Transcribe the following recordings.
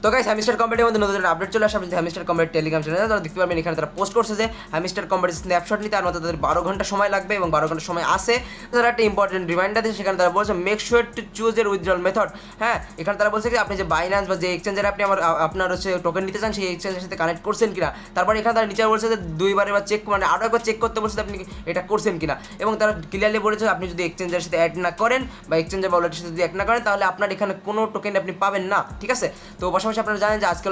তো guys hamster কম্বাটের মধ্যে নতুন আপডেট চলে আসে। আপনি হ্যামস্টার কম্বাট টেলিগ্রাম চ্যানেলে তারা দেখতে পারবেন, এখানে তারা পোস্ট করছে যে হ্যামস্টার কম্বাটের স্ন্যাপশট নিতে আর মাত্র তাদের 12 ঘন্টা সময় লাগবে এবং 12 ঘন্টা সময় আসে। তারা একটা ইম্পর্টেন্ট রিমাইন্ডার দিয়েছে, সেখানে তারা বলছে মেক শিওর টু চুজ এর উইথড্রল মেথড। হ্যাঁ, এখানে তারা বলছে যে আপনি যে বাইন্যান্স বা যে এক্সচেঞ্জারে আপনি আপনার হচ্ছে টোকেন নিতে চান সেই এক্সচেঞ্জের সাথে কানেক্ট করছেন কিনা। তারপর এখানে তারা নিচে বলছে যে দুইবার এবার চেক, মানে আরও একবার চেক করতে বলছে আপনি এটা করছেন কিনা। এবং তারা ক্লিয়ারলি বলেছে আপনি যদি এক্সচেঞ্জের সাথে অ্যাড না করেন বা এক্সচেঞ্জার বা ওয়ালেটের সাথে যদি অ্যাড না করেন তাহলে আপনার এখানে কোনো টোকেন আপনি পাবেন না। ঠিক আছে, তো পাশাপাশি আপনারা জানেন যে আজকে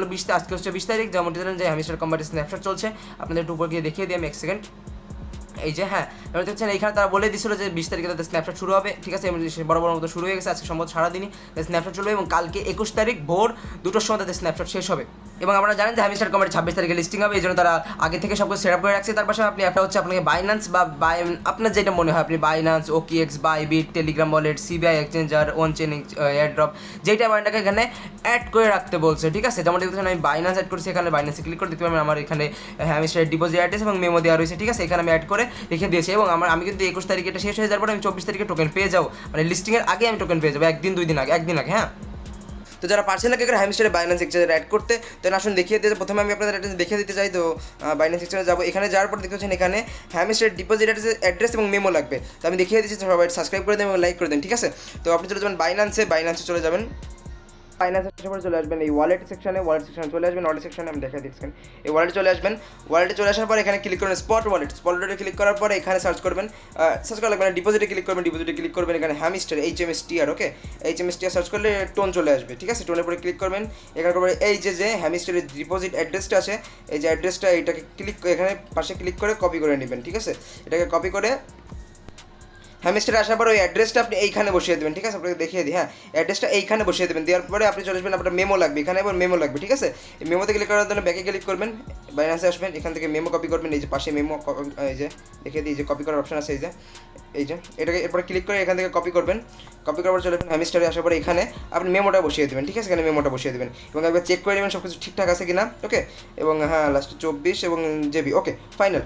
হচ্ছে 20 তারিখ, যেমন জানেন যে হ্যামস্টার কম্বাটের স্ন্যাপশট চলছে। আপনাদের একটু উপর গিয়ে দেখিয়ে দিই আমি 1 সেকেন্ড। এই যে হ্যাঁ, এবার দেখছেন এইখানে তারা বলে দিয়েছিল যে 20 তারিখে তাদের স্ন্যাপশট শুরু হবে। ঠিক আছে, বড় মতো শুরু হয়ে গেছে। আজকে সম্ভবত সারাদিনই স্ন্যাপশট চলবে এবং কালকে 21 তারিখ ভোর 2টোর সময় তাদের স্ন্যাপশট শেষ হবে। এবং আপনারা জানেন যে হ্যামস্টার কম্বাট 26 তারিখে লিস্টিং হবে, এই জন্য তারা আগে থেকে সব কিছু সেট আপ করে রাখছে। তার পাশে আপনি একটা হচ্ছে আপনাকে বাইন্যান্স বা আপনার যেটা মনে হয় আপনি Binance, OKX, Bybit, Telegram wallet, CBI exchanger, on-chain airdrop যেটা আপনাকে এখানে অ্যাড করে রাখতে বলছে। ঠিক আছে, যেমন দেখতেছেন আমি বাইন্যান্স অ্যাড করছি, এখানে বাইন্যান্সে ক্লিক করে দেখতে পাবেন আমার এখানে হ্যামস্টারের ডিপোজিট অ্যাড্রেস এবং মেমো দেওয়া রয়েছে। ঠিক আছে, এখানে আমি অ্যাড করে রেখে দিয়েছি এবং আমি কিন্তু 21 তারিখে এটা শেষ হয়ে যাওয়ার পরে আমি 24 তারিখে টোকেন পেয়ে যাবো, মানে লিস্টিংয়ের আগে আমি টোকেন পেয়ে যাবো, একদিন আগে। হ্যাঁ, তো যারা পারছেন না কি করে হ্যামস্টারে বাইন্যান্স এক্সচেঞ্জারে অ্যাড করতে, তো আসুন দেখিয়ে দিতে। প্রথমে আমি আপনাদের অ্যাড্রেস দেখিয়ে দিতে চাই। তো বাইন্যান্স এক্সচেঞ্জে যাবো, এখানে যাওয়ার পর দেখতে পাচ্ছেন এখানে হ্যামস্টারের ডিপোজিট অ্যাড্রেস এবং মেমো লাগবে। তো আমি দেখিয়ে দিচ্ছি, সবাই সাবস্ক্রাইব করে দেন এবং লাইক করে দেন। ঠিক আছে, তো আপনি চলে যাবেন বাইন্যান্সে চলে যাবেন। ফাইন্যান্সের পরে চলে আসবেন এই ওয়ালেট সেকশনে চলে আসবেন। ওয়ালেট সেকশনে আমি দেখা দিচ্ছি, এই ওয়ালেটে চলে আসবেন। ওয়ালেটে চলে আসার পর এখানে ক্লিক করবেন স্পট ওয়ালেটে ক্লিক করার পরে এখানে সার্চ করা লাগবে না, ডিপোজিটে ক্লিক করবেন এখানে হ্যামস্টার HMSTR। ওকে, HMSTR সার্চ করলে টোন চলে আসবে। ঠিক আছে, টোনের পরে ক্লিক করবেন। এখানে করবেন এই যে হ্যামস্টারের ডিপোজিট অ্যাড্রেসটা আছে, এই যে অ্যাড্রেসটা এটাকে এখানে পাশে ক্লিক করে কপি করে নেবেন। ঠিক আছে, এটাকে কপি করে হ্যামস্টারে আসার পর ওই অ্যাড্রেসটা আপনি এইখানে বসিয়ে দেবেন। ঠিক আছে, আপনাকে দেখিয়ে দিই। হ্যাঁ, অ্যাড্রেসটা এইখানে বসিয়ে দেবেন। দেওয়ার পরে আপনি চলে আসবেন, আপনার মেমো লাগবে, এখানে আবার মেমো লাগবে। ঠিক আছে, এই মেমোতে ক্লিক করার জন্য ব্যাকে ক্লিক করবেন, বাইন্যান্সে আসবেন, এখান থেকে মেমো কপি করবেন। এই যে পাশে মেমো, এই যে দেখিয়ে দিই, যে কপি করার অপশন আছে, এই যে এটাকে এরপরে ক্লিক করে এখান থেকে কপি করবেন। কপি করার পর চলে আসবেন হ্যামস্টারে আসার পরে এখানে আপনি মেমোটা বসিয়ে দেবেন। ঠিক আছে, এখানে মেমোটা বসিয়ে দেবেন এবং একবার চেক করে নেবেন সব কিছু ঠিকঠাক আছে কিনা। ওকে, এবং হ্যাঁ লাস্টে 24 এবং GB। ওকে, ফাইনাল।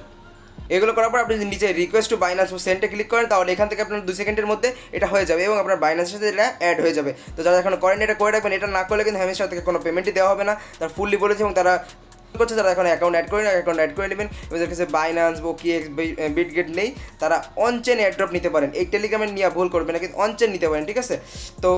এগুলো করার পর আপনি যদি নিচে রিকোয়েস্ট টু বাইন্যান্স ও সেন্টে ক্লিক করেন তাহলে এখান থেকে আপনার 2 সেকেন্ডের মধ্যে এটা হয়ে যাবে এবং আপনার বাইন্যান্সের সাথে এটা অ্যাড হয়ে যাবে। তো যারা এখন করেন এটা করে রাখবেন, এটা না করলে কিন্তু হ্যামস্টার থেকে কোনো পেমেন্টই দেওয়া হবে না। তারা ফুললি বলেছে এবং তারা করছে যারা এখন অ্যাকাউন্ট অ্যাড করে নেবেন। এবার কাছে বাইন্যান্স, OKX, বিটগেট নেই, তারা অনচেন এয়ারড্রপ নিতে পারেন। এই টেলিগ্রামের নিয়ে ভুল করবেন না, কিন্তু অনচেন নিতে পারেন। ঠিক আছে, তো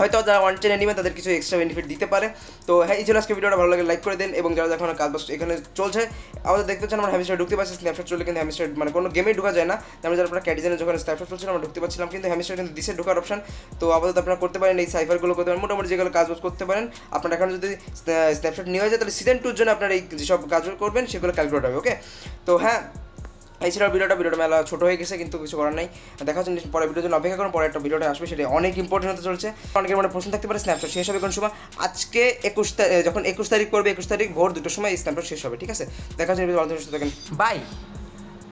হয়তো যারা অনচেনে নেবেন তাদের কিছু এক্সট্রা বেনিফিট দিতে পারে। তো হ্যাঁ, এই ছিল আজকে ভিডিওটা, ভালো লাগে লাইক করে দেন। এবং যারা এখন কাজ এখানে চলছে আমাদের দেখতে পাচ্ছেন আমরা হ্যামস্টার ঢুকতে পারছি। স্ন্যাপশট চলে কিন্তু হ্যামস্টার মানে কোনো গেমেই ঢোকা যায় না। আমরা যারা আপনার ক্যাটিজেনে যখন স্ন্যাপশট চলছিল আমরা ঢুকতে পারছিলাম, কিন্তু হ্যামস্টার কিন্তু দিছে ঢোকার অপশন। তো আপাতত আপনারা করতে পারেন, এই সাইফারগুলো করতে পারেন, মোটামুটি যেগুলো কাজ করতে পারেন। আপনার এখন যদি স্ন্যাপশট নিয়ে যায় তাহলে সিজন 2-র জন্য আপনার এই যেসব কাজগুলো করবেন সেগুলো ক্যালকুলেট হবে। ওকে, তো হ্যাঁ, এই ছিল ভিডিওটা মেলা ছোটো হয়ে গেছে, কিন্তু কিছু করার নাই। দেখা হচ্ছে পরের ভিডিওর জন্য অপেক্ষা করুন, পরে একটা ভিডিওটা আসবে, সেটা অনেক ইম্পর্টেন্ট হতে চলছে। অনেকের মনে প্রশ্ন থাকতে পারে স্ন্যাপশট শেষ হবে কোন সময়। আজকে 21 যখন 21 তারিখ পড়বে, 21 তারিখ ভোর 2টোর সময় এই স্ন্যাপশট শেষ হবে। ঠিক আছে, দেখা হচ্ছে ভালো সুস্থ থাকেন, বাই।